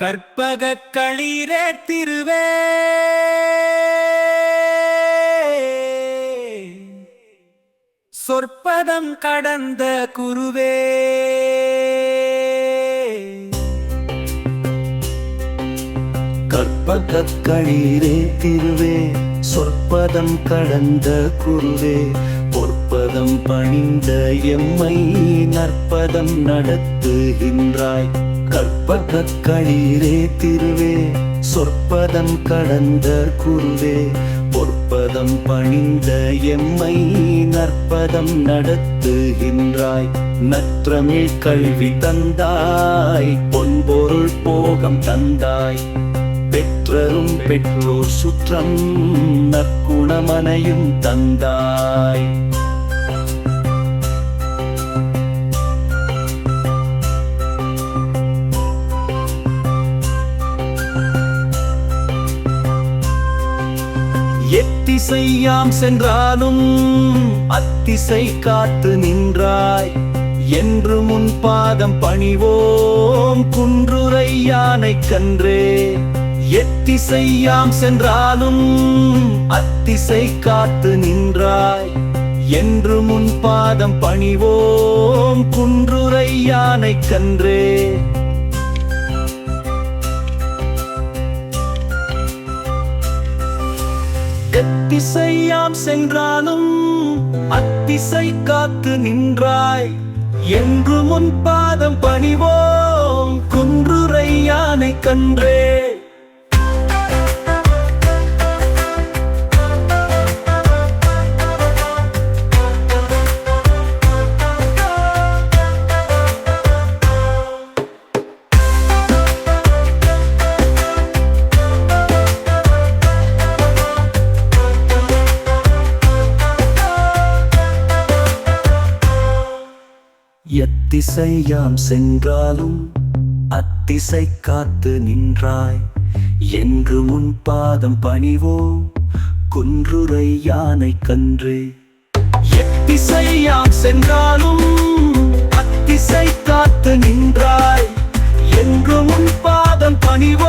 கற்பகக் களிரே திருவே சொற்பதம் கடந்த குருவே கற்பகக் களிரே திருவே சொற்பதம் கடந்த குருவே பொற்பதம் பணிந்த எம்மை நற்பதம் நடத்துகின்றாய். கற்பகக் களிரே திருவே சொற்பதம் கடந்த குருவே பொற்பதம் பணிந்த எம்மை நற்பதம் நடத்துகின்றாய். நற்றமிழ் கல்வி தந்தாய், பொன்பொருள் போகம் தந்தாய். பெற்றரும் பெற்றோர் சுற்றம் நற்குணமனையும் தந்தாய். எத்திசையாம் சென்றாலும் அத்திசை காத்து நின்றாய். என்று முன் பாதம் பணிவோம் குன்றுரை யானை கன்றே. எத்திசையாம் சென்றாலும் அத்திசை காத்து நின்றாய். என்று முன் பாதம் பணிவோம் குன்றுரை யானை கன்றே. எத்திசையாம் சென்றாலும் அத்திசை காத்து நின்றாய். என்று முன் பாதம் பணிவோம் குன்றுரை யானை கன்றே. எத்திசையாம் சென்றாலும் அத்திசை காத்து நின்றாய். என்று முன் பாதம் பணிவோம் குன்றுரை யானை கன்றே. எத்திசையாம் சென்றாலும் அத்திசை காத்து நின்றாய். என்று முன் பாதம் பணிவோம்